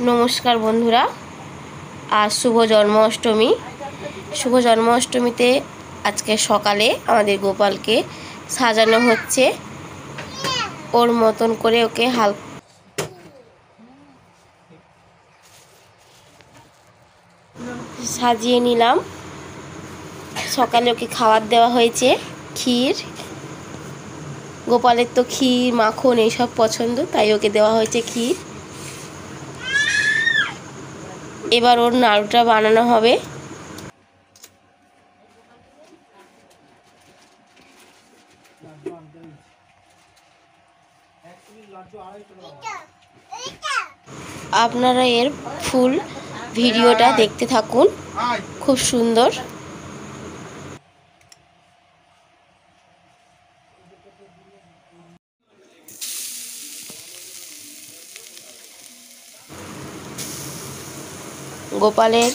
নমস্কার বন্ধুরা, আজ শুভ জন্মাষ্টমী। শুভ জন্মাষ্টমীতে আজকে সকালে আমাদের গোপালকে সাজানো হচ্ছে। ওর মতন করে ওকে সাজিয়ে নিলাম। সকালে ওকে খাবার দেওয়া হয়েছে ক্ষীর। গোপালের তো ক্ষীর মাখন এইসব পছন্দ, তাই ওকে দেওয়া হয়েছে ক্ষীর। এবার ওর নাড়ুটা বানানো হবে। আপনারা এর ফুল ভিডিওটা দেখতে থাকুন, খুব সুন্দর। গোপালের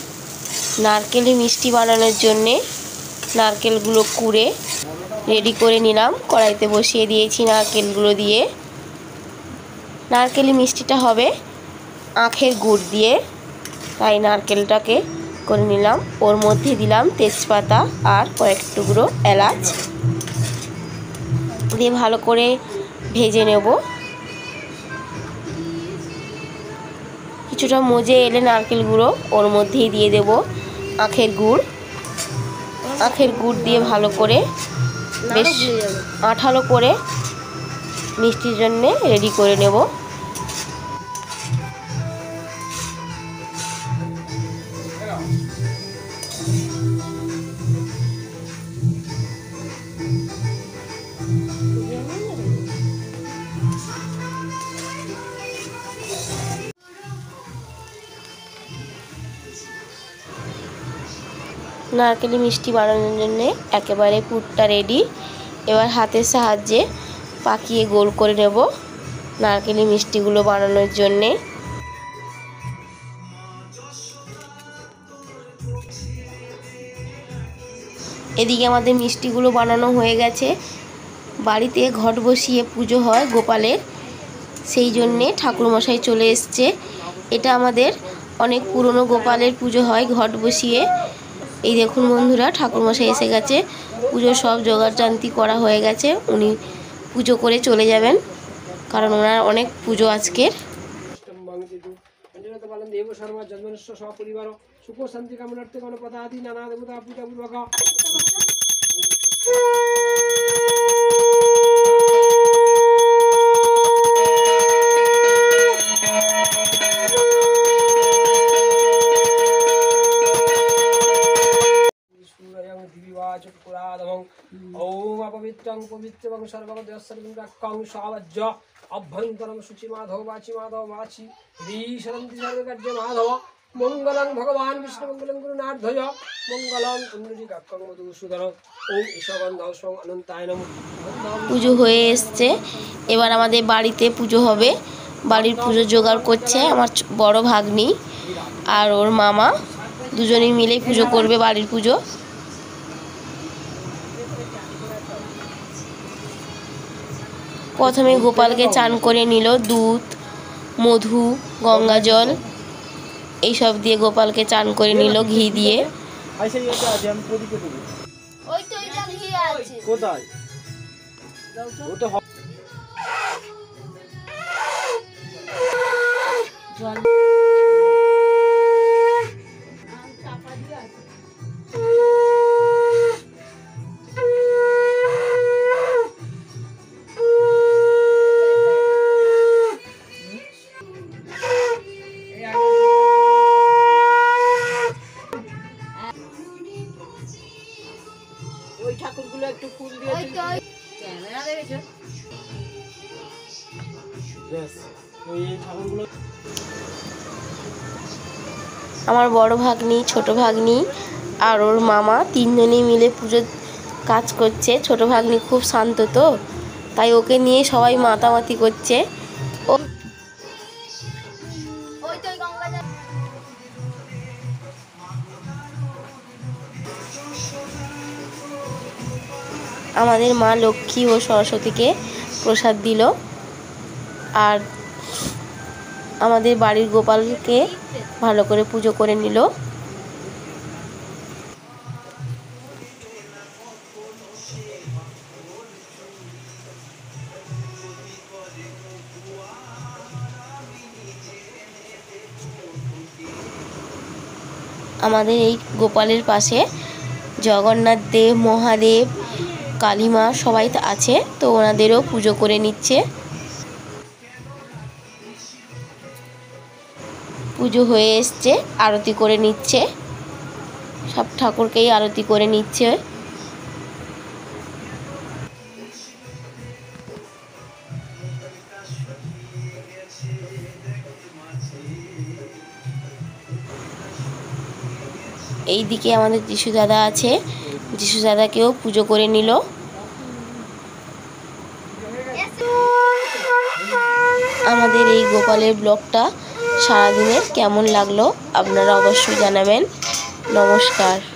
নারকেলি মিষ্টি বানানোর জন্যে নারকেলগুলো কুড়ে রেডি করে নিলাম। কড়াইতে বসিয়ে দিয়েছি নারকেলগুলো দিয়ে। নারকেলি মিষ্টিটা হবে আখের গুড় দিয়ে, তাই নারকেলটাকে করে নিলাম। ওর মধ্যে দিলাম তেজপাতা আর কয়েক টুকরো এলাচ দিয়ে ভালো করে ভেজে নেব। কিছুটা মজে এলে নারকেলগুলো ওর মধ্যেই দিয়ে দেব আখের গুড়। আখের গুড় দিয়ে ভালো করে বেশ আঠালো করে মিষ্টির জন্যে রেডি করে নেব। নারকেলি মিষ্টি বানানোর জন্য একেবারে পুরটা রেডি। এবার হাতের সাহায্যে পাকিয়ে গোল করে নেব নারকেলি মিষ্টিগুলো বানানোর জন্যে। এদিকে আমাদের মিষ্টিগুলো বানানো হয়ে গেছে। বাড়িতে ঘট বসিয়ে পুজো হয় গোপালের, সেই জন্যে ঠাকুরমশাই চলে এসছে। এটা আমাদের অনেক পুরনো গোপালের পুজো হয় ঘট বসিয়ে। এই দেখুন বন্ধুরা, ঠাকুরমশাই এসে গেছে। পুজোর সব জোগাড়জান্তি করা হয়ে গেছে। উনি পুজো করে চলে যাবেন, কারণ ওনার অনেক পুজো আজকের। ओम अपवित्रं पवित्रं सर्वगतसर्वं सावज्य अभ्यंतरं शुचि माधव वाची ईश्वरंति सर्वकार्य माधव मंगलं भगवान विष्णु मंगलं गुरुनाथय मंगलं पुण्डरीकाक्षं मधुसूदन ओम ईशगंधौ स्वं अनंताय नमः। পুজো হয়ে এসছে। এবার আমাদের বাড়িতে পুজো হবে। বাড়ির পুজো জোগাড় করছে আমার বড় ভাগ্নি আর ওর মামা, দুজনেই মিলে পুজো করবে বাড়ির পুজো। প্রথমে গোপালকে চান করে নিল। দুধ, মধু, গঙ্গা জল এইসব দিয়ে গোপালকে চান করে নিল ঘি দিয়ে। ঠাকুরগুলো একটু ফুল দিয়ে আমার বড় ভাগ্নি, ছোট ভাগ্নি আর ওর মামা তিনজনেই মিলে পুজোর কাজ করছে। ছোট ভাগ্নি খুব শান্ত, তো তাই ওকে নিয়ে সবাই মাতামাতি করছে। আমাদের মা লক্ষ্মী ও সরস্বতীকে প্রসাদ দিল। আর আমাদের বাড়ির গোপালকে ভালো করে পুজো করে নিল। আমাদের এই গোপালের পাশে জগন্নাথ দেব, মহাদেব, কালীমা সবাই আছে, তো ওনাদেরও পুজো করে নিচ্ছে। পুজো হয়ে এসছে, আরতি করে নিচ্ছে, সব ঠাকুরকেই আরতি করে নিচ্ছে। এইদিকে আমাদের যিশু দাদা আছে, যিশু দাদাকেও পুজো করে নিল। আমাদের এই গোপালের ব্লগটা সারাদিনের কেমন লাগলো আপনারা অবশ্যই জানাবেন। নমস্কার।